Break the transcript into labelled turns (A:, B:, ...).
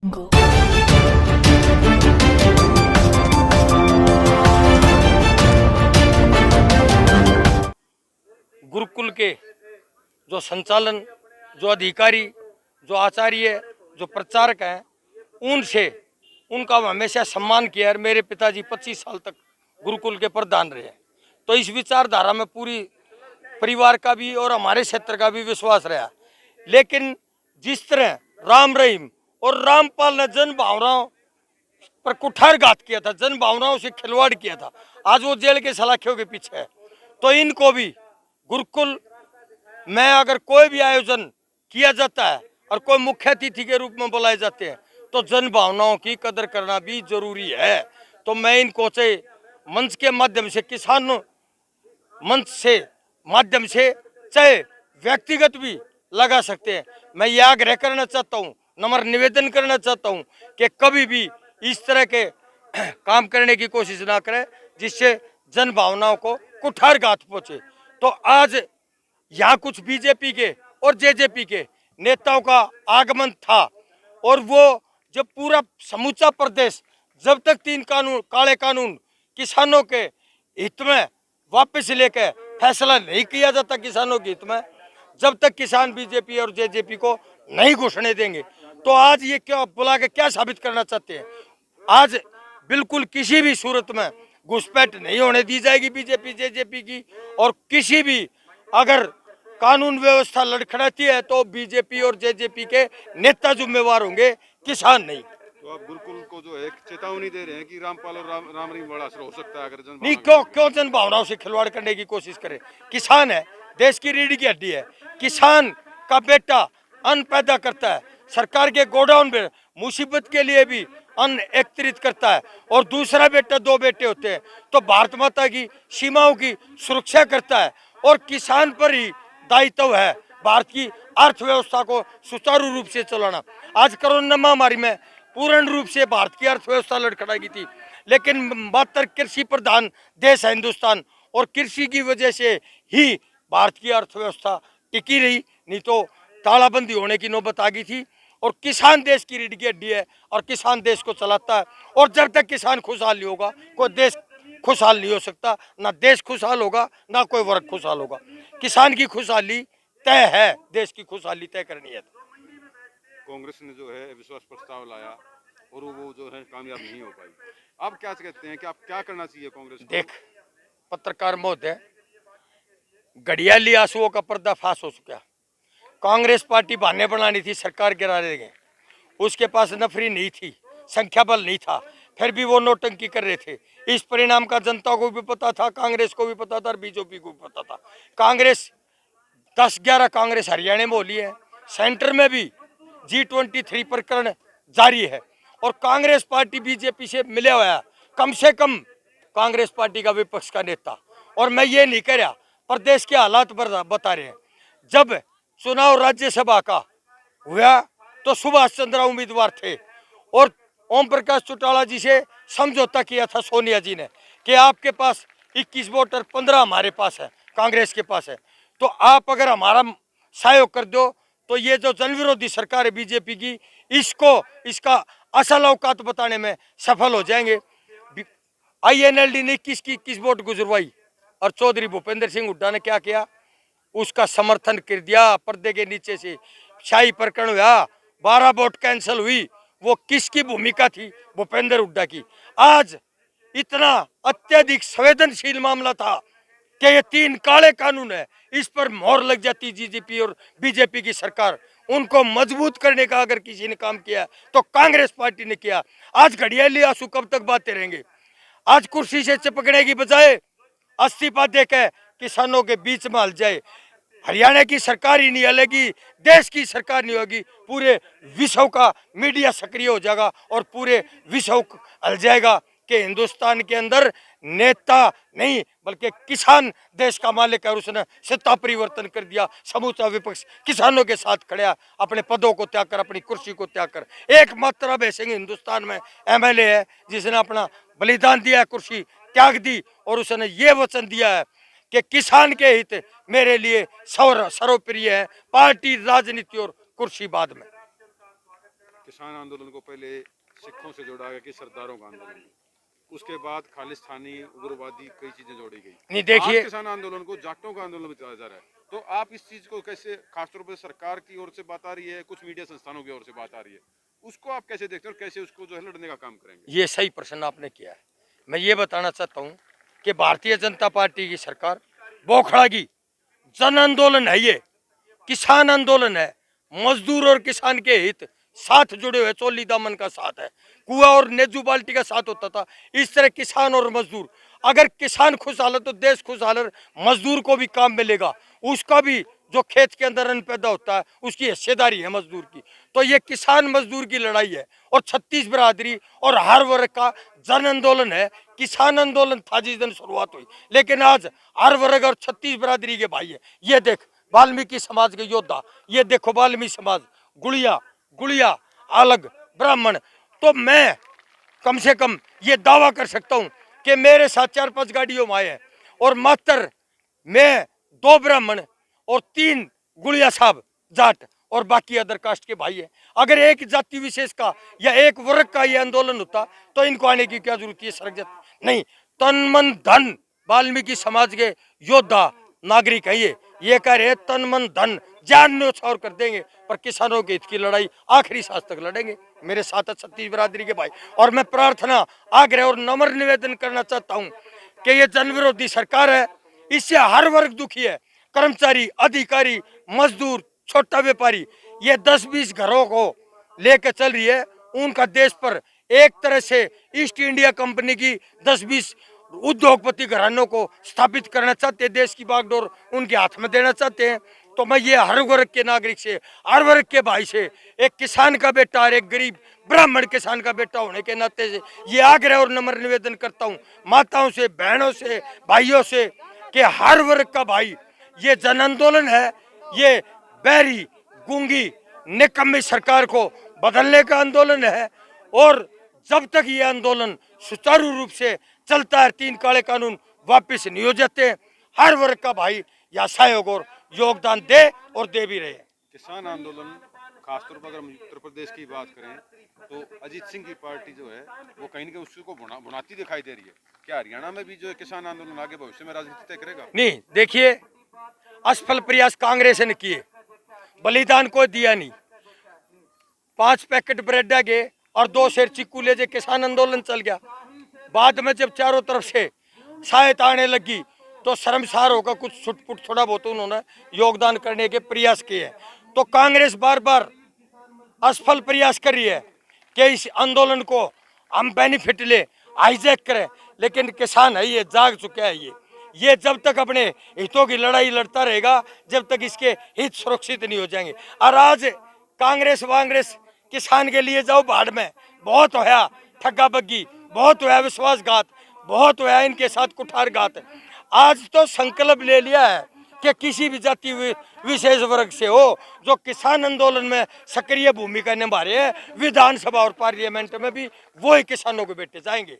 A: Go.
B: Gurukul के जो संचालन, जो अधिकारी, जो आचार्य, जो प्रचारक हैं, उनसे उनका हमेशा सम्मान किया है। मेरे पिताजी 25 साल तक गुरुकुल के प्रधान रहे हैं, तो इस विचारधारा में पूरी परिवार का भी और हमारे क्षेत्र का भी विश्वास रहा। लेकिन जिस तरह राम रहीम और रामपाल ने जन भावनाओं पर कुठारघात किया था, जन भावनाओं से खिलवाड़ किया था, आज वो जेल के सलाखियों के पीछे है। तो इनको भी गुरुकुल में अगर कोई भी आयोजन किया जाता है और कोई मुख्य अतिथि के रूप में बुलाए जाते हैं, तो जन भावनाओं की कदर करना भी जरूरी है। तो मैं इनको से मंच के माध्यम से, किसान मंच से माध्यम से, चाहे व्यक्तिगत भी लगा सकते हैं, मैं ये आग्रह करना चाहता हूँ, नम्र निवेदन करना चाहता हूँ कि कभी भी इस तरह के काम करने की कोशिश ना करें जिससे जन भावनाओं को कुठारघात पहुंचे। तो आज यहाँ कुछ बीजेपी के और जेजेपी के नेताओं का आगमन था, और वो जब पूरा समूचा प्रदेश, जब तक 3 कानून, काले कानून किसानों के हित में वापस लेकर फैसला नहीं किया जाता किसानों के हित में, जब तक किसान बीजेपी और जेजेपी को नहीं घुसने देंगे, तो आज ये क्या बुला के क्या साबित करना चाहते हैं? आज बिल्कुल किसी भी सूरत में घुसपैठ नहीं होने दी जाएगी बीजेपी जेजेपी की, और किसी भी अगर कानून व्यवस्था लड़खड़ाती है तो बीजेपी और जेजेपी के नेता जिम्मेवार होंगे, किसान नहीं।
C: तो आप गुरुकुल को जो है एक चेतावनी दे रहे हैं कि रामपाल और राम रहीम बड़ा असर हो सकता है अगर जन
B: नहीं, क्यों जन भावनाओं से खिलवाड़ करने की कोशिश करे? किसान है, देश की रीढ़ की हड्डी है। किसान का बेटा अन्न पैदा करता है, सरकार के गोडाउन में मुसीबत के लिए भी अन्न एकत्रित करता है, और दूसरा बेटा, 2 बेटे होते हैं, तो भारत माता की सीमाओं की सुरक्षा करता है। और किसान पर ही दायित्व है भारत की अर्थव्यवस्था को सुचारू रूप से चलाना। आज कोरोना महामारी में पूर्ण रूप से भारत की अर्थव्यवस्था लड़खड़ाई थी, लेकिन मात्र कृषि प्रधान देश है हिंदुस्तान, और कृषि की वजह से ही भारत की अर्थव्यवस्था टिकी रही, नहीं तो तालाबंदी होने की नौबत आ गई थी। और किसान देश की रीढ़ की हड्डी है, और किसान देश को चलाता है, और जब तक किसान खुशहाल नहीं होगा कोई देश खुशहाल नहीं हो सकता। ना देश खुशहाल होगा, ना कोई वर्ग खुशहाल होगा। किसान की खुशहाली तय है, देश की खुशहाली तय करनी है।
C: कांग्रेस ने जो है विश्वास प्रस्ताव लाया और वो जो है कामयाब नहीं हो पाई, आप क्या कहते हैं कि आप क्या करना चाहिए कांग्रेस को?
B: देख पत्रकार महोदय, घड़ियाली आंसुओं का पर्दाफाश हो चुका। कांग्रेस पार्टी बहाने बनानी थी, सरकार गिरा देंगे, उसके पास नफरी नहीं थी, संख्या बल नहीं था, फिर भी वो नोटंकी कर रहे थे। इस परिणाम का जनता को भी पता था, कांग्रेस को भी पता था, और बीजेपी को भी पता था। कांग्रेस 10-11 कांग्रेस हरियाणा में होली है, सेंटर में भी G23 प्रकरण जारी है, और कांग्रेस पार्टी बीजेपी से मिले हुआ है, कम से कम कांग्रेस पार्टी का विपक्ष का नेता। और मैं ये नहीं कह रहा, प्रदेश के हालात बता रहे हैं। जब चुनाव राज्यसभा का हुआ तो सुभाष चंद्र उम्मीदवार थे, और ओम प्रकाश चौटाला जी से समझौता किया था सोनिया जी ने कि आपके पास 21 वोटर, 15 हमारे पास है, कांग्रेस के पास है, तो आप अगर हमारा सहयोग कर दो तो ये जो जनविरोधी सरकार है बीजेपी की, इसका असल औकात बताने में सफल हो जाएंगे। INLD ने 21 वोट गुजरवाई, और चौधरी भूपेंद्र सिंह हुड्डा ने क्या किया? उसका समर्थन कर दिया। पर्दे के नीचे से शाही प्रकरण हुआ, 12 वोट कैंसिल हुई। वो किसकी भूमिका थी? भूपेंद्र हुड्डा की। आज इतना अत्यधिक संवेदनशील मामला था कि ये 3 काले कानून है, इस पर मोहर लग जाती जेजेपी और बीजेपी की सरकार। उनको मजबूत करने का अगर किसी ने काम किया तो कांग्रेस पार्टी ने किया। आज घड़ियाली आंसू कब तक बहाते रहेंगे? आज कुर्सी से चिपकने की बजाय इस्तीफा देकर किसानों के बीच में हल जाए। हरियाणा की सरकार ही नहीं हलेगी, देश की सरकार नहीं होगी, पूरे विश्व का मीडिया सक्रिय हो जाएगा, और पूरे विश्व हल जाएगा कि हिंदुस्तान के अंदर नेता नहीं बल्कि किसान देश का मालिक है। उसने सत्ता परिवर्तन कर दिया, समूचा विपक्ष किसानों के साथ खड़ा, अपने पदों को त्याग कर, अपनी कुर्सी को त्याग कर। एकमात्र अभय सिंह हिंदुस्तान में MLA है जिसने अपना बलिदान दिया, कुर्सी त्याग दी, और उसने ये वचन दिया है कि किसान के हित मेरे लिए सर्वप्रिय है, पार्टी, राजनीति और कुर्सी बाद में।
C: किसान आंदोलन को पहले सिखों से जोड़ा गया कि सरदारों का आंदोलन, उसके बाद खालिस्तानी उग्रवादी कई चीजें जोड़ी गई।
B: नहीं देखिए,
C: आज किसान आंदोलन को जाटों का आंदोलन बताया जा रहा है, तो आप इस चीज को कैसे, खासतौर पर सरकार की ओर से बात आ रही है, कुछ मीडिया संस्थानों की ओर से बात आ रही है, उसको आप कैसे देखते हैं और कैसे उसको जो है लड़ने का काम करेंगे?
B: ये सही प्रश्न आपने किया है। मैं ये बताना चाहता हूँ कि भारतीय जनता पार्टी की सरकार बोखड़ा की जन आंदोलन है, ये किसान आंदोलन है। मजदूर और किसान के हित साथ जुड़े हुए, चोली दामन का साथ है, कुआ और नेजू बाल्टी का साथ होता था। इस तरह किसान और मजदूर, अगर किसान खुशहाल है तो देश खुशहाल है, मजदूर को भी काम मिलेगा, उसका भी जो खेत के अंदर अन्न पैदा होता है उसकी हिस्सेदारी है मजदूर की। तो ये किसान मजदूर की लड़ाई है और 36 बिरादरी और हर वर्ग का जन आंदोलन है। किसान आंदोलन था जिस दिन शुरुआत हुई, लेकिन आज हर वर्ग और 36 बिरादरी के भाई है। ये देख वाल्मीकि समाज के योद्धा, ये देखो वाल्मीकि समाज, गुड़िया गुड़िया अलग ब्राह्मण। तो मैं कम से कम ये दावा कर सकता हूँ कि मेरे साथ 4-5 गाड़ियों में आए हैं और मात्र मैं 2 ब्राह्मण और 3 गुड़िया साहब जाट और बाकी अदर कास्ट के भाई है। अगर एक जाति विशेष का या एक वर्ग का ये आंदोलन होता तो इनको आने की क्या जरूरत है? सड़क जाती नहीं। तन मन धन वाल्मीकि समाज के योद्धा नागरिक है, ये कह रहे तन मन धन जान न्यौछावर कर देंगे, पर किसानों के हित की लड़ाई आखिरी सांस तक लड़ेंगे। मेरे साथ 36 बिरादरी के भाई, और मैं प्रार्थना, आग्रह और नम्र निवेदन करना चाहता हूँ कि ये जन विरोधी सरकार है, इससे हर वर्ग दुखी है। कर्मचारी, अधिकारी, मजदूर, छोटा व्यापारी, ये 10-20 घरों को लेकर चल रही है। उनका देश पर एक तरह से ईस्ट इंडिया कंपनी की 10-20 उद्योगपति घरानों को स्थापित करना चाहते हैं, देश की बागडोर उनके हाथ में देना चाहते हैं। तो मैं ये हर वर्ग के नागरिक से, हर वर्ग के भाई से, एक किसान का बेटा और एक गरीब ब्राह्मण किसान का बेटा होने के नाते से ये आग्रह और नम्र निवेदन करता हूँ माताओं से, बहनों से, भाइयों से कि हर वर्ग का भाई, ये जन आंदोलन है, ये बैरी गूंगी निकम्मी सरकार को बदलने का आंदोलन है। और जब तक ये आंदोलन सुचारू रूप से चलता है, 3 काले कानून वापस नहीं हो जाते, हर वर्ग का भाई या सहयोग और योगदान दे और दे भी रहे।
C: किसान आंदोलन खासतौर पर अगर हम उत्तर प्रदेश की बात करें तो अजीत सिंह की पार्टी जो है वो कहीं ना कहीं उसको बुनाती दिखाई दे रही है। क्या हरियाणा में भी जो है किसान आंदोलन आगे भविष्य में राजनीति तय करेगा?
B: नहीं, देखिए असफल प्रयास कांग्रेस ने किए, बलिदान कोई दिया नहीं। 5 पैकेट ब्रेड के और 2 शेर चिक्कू ले जे किसान आंदोलन चल गया। बाद में जब चारों तरफ से सहायता आने लगी तो शर्मसार होकर कुछ छुटपुट थोड़ा बहुत उन्होंने योगदान करने के प्रयास किए हैं। तो कांग्रेस बार बार असफल प्रयास कर रही है कि इस आंदोलन को हम बेनिफिट ले, हाईजैक करें, लेकिन किसान है ये जाग चुका है। ये जब तक अपने हितों की लड़ाई लड़ता रहेगा, जब तक इसके हित सुरक्षित नहीं हो जाएंगे। और आज कांग्रेस वांग्रेस किसान के लिए जाओ भाड़ में, बहुत होया ठग्गा बग्गी, बहुत होया विश्वासघात, बहुत होया इनके साथ कुठारघात। आज तो संकल्प ले लिया है कि किसी भी जाति विशेष वर्ग से हो जो किसान आंदोलन में सक्रिय भूमिका निभा रहे हैं, विधानसभा और पार्लियामेंट में भी वही किसानों के बेटे जाएंगे।